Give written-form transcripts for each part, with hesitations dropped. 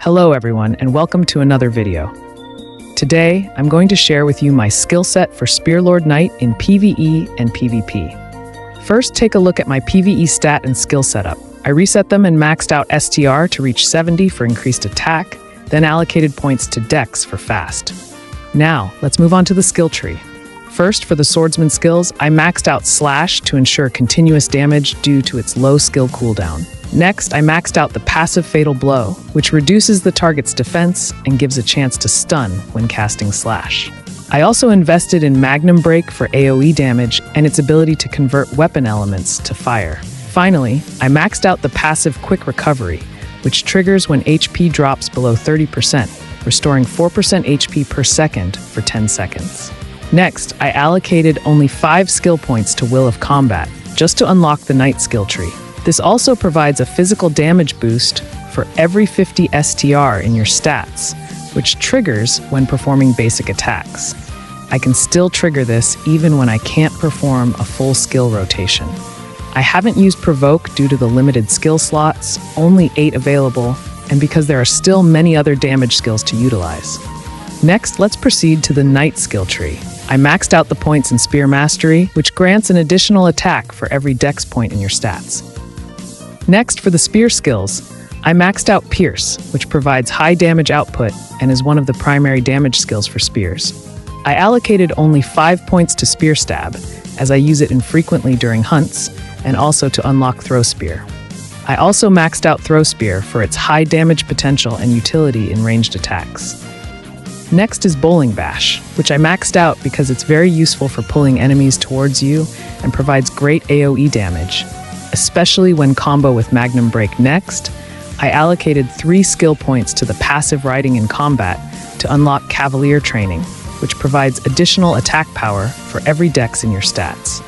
Hello everyone, and welcome to another video. Today, I'm going to share with you my skill set for Spearlord Knight in PvE and PvP. First, take a look at my PvE stat and skill setup. I reset them and maxed out STR to reach 70 for increased attack, then allocated points to Dex for fast. Now, let's move on to the skill tree. First, for the swordsman skills, I maxed out Slash to ensure continuous damage due to its low skill cooldown. Next, I maxed out the passive Fatal Blow, which reduces the target's defense and gives a chance to stun when casting Slash. I also invested in Magnum Break for AoE damage and its ability to convert weapon elements to fire. Finally, I maxed out the passive Quick Recovery, which triggers when HP drops below 30%, restoring 4% HP per second for 10 seconds. Next, I allocated only 5 skill points to Will of Combat, just to unlock the Knight skill tree. This also provides a physical damage boost for every 50 STR in your stats, which triggers when performing basic attacks. I can still trigger this even when I can't perform a full skill rotation. I haven't used Provoke due to the limited skill slots, only 8 available, and because there are still many other damage skills to utilize. Next, let's proceed to the Knight skill tree. I maxed out the points in Spear Mastery, which grants an additional attack for every Dex point in your stats. Next, for the Spear skills, I maxed out Pierce, which provides high damage output and is one of the primary damage skills for spears. I allocated only 5 points to Spear Stab, as I use it infrequently during hunts, and also to unlock Throw Spear. I also maxed out Throw Spear for its high damage potential and utility in ranged attacks. Next is Bowling Bash, which I maxed out because it's very useful for pulling enemies towards you and provides great AoE damage, especially when combo with Magnum Break. Next, I allocated 3 skill points to the passive Riding in Combat to unlock Cavalier Training, which provides additional attack power for every Dex in your stats.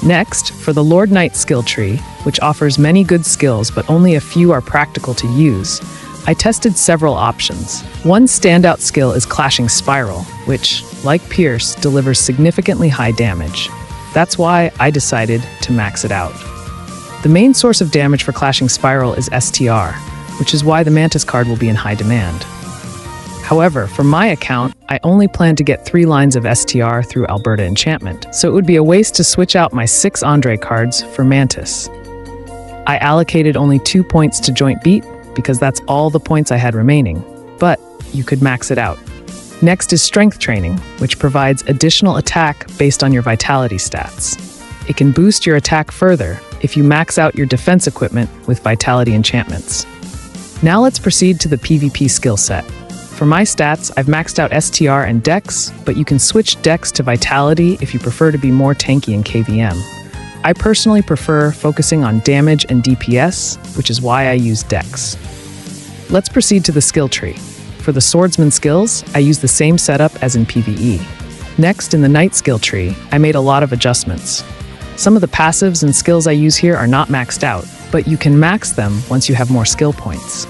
Next, for the Lord Knight skill tree, which offers many good skills but only a few are practical to use, I tested several options. One standout skill is Clashing Spiral, which, like Pierce, delivers significantly high damage. That's why I decided to max it out. The main source of damage for Clashing Spiral is STR, which is why the Mantis card will be in high demand. However, for my account, I only plan to get 3 lines of STR through Alberta Enchantment, so it would be a waste to switch out my 6 Andre cards for Mantis. I allocated only 2 points to Joint Beat, because that's all the points I had remaining, but you could max it out. Next is Strength Training, which provides additional attack based on your vitality stats. It can boost your attack further if you max out your defense equipment with vitality enchantments. Now let's proceed to the PvP skill set. For my stats, I've maxed out STR and Dex, but you can switch Dex to Vitality if you prefer to be more tanky in KVM. I personally prefer focusing on damage and DPS, which is why I use Dex. Let's proceed to the skill tree. For the swordsman skills, I use the same setup as in PvE. Next, in the Knight skill tree, I made a lot of adjustments. Some of the passives and skills I use here are not maxed out, but you can max them once you have more skill points.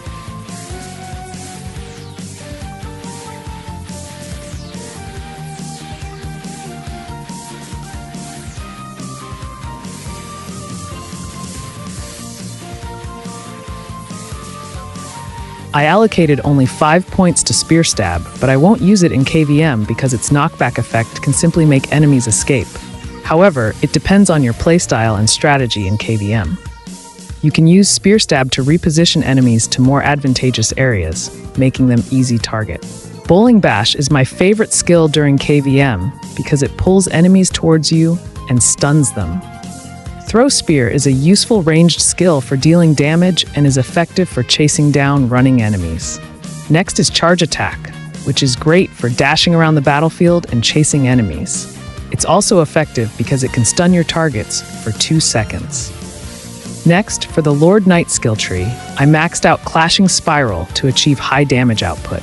I allocated only 5 points to Spear Stab, but I won't use it in KVM because its knockback effect can simply make enemies escape. However, it depends on your playstyle and strategy in KVM. You can use Spear Stab to reposition enemies to more advantageous areas, making them easy target. Bowling Bash is my favorite skill during KVM because it pulls enemies towards you and stuns them. Throw Spear is a useful ranged skill for dealing damage and is effective for chasing down running enemies. Next is Charge Attack, which is great for dashing around the battlefield and chasing enemies. It's also effective because it can stun your targets for 2 seconds. Next, for the Lord Knight skill tree, I maxed out Clashing Spiral to achieve high damage output.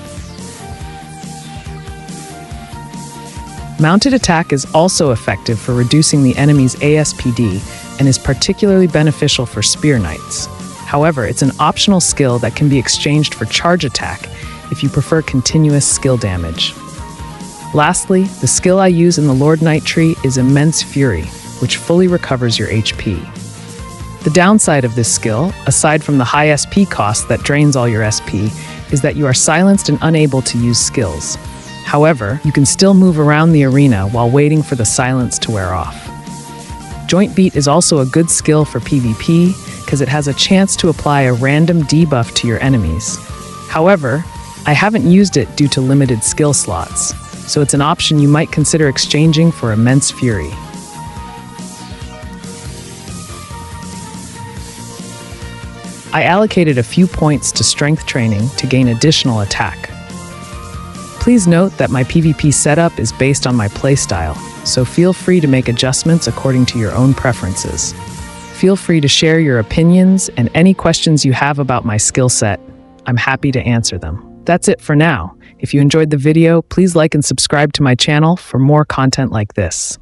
Mounted Attack is also effective for reducing the enemy's ASPD and is particularly beneficial for Spear Knights. However, it's an optional skill that can be exchanged for Charge Attack if you prefer continuous skill damage. Lastly, the skill I use in the Lord Knight tree is Immense Fury, which fully recovers your HP. The downside of this skill, aside from the high SP cost that drains all your SP, is that you are silenced and unable to use skills. However, you can still move around the arena while waiting for the silence to wear off. Joint Beat is also a good skill for PvP because it has a chance to apply a random debuff to your enemies. However, I haven't used it due to limited skill slots, so it's an option you might consider exchanging for Immense Fury. I allocated a few points to strength training to gain additional attack. Please note that my PvP setup is based on my playstyle, so feel free to make adjustments according to your own preferences. Feel free to share your opinions and any questions you have about my skill set. I'm happy to answer them. That's it for now. If you enjoyed the video, please like and subscribe to my channel for more content like this.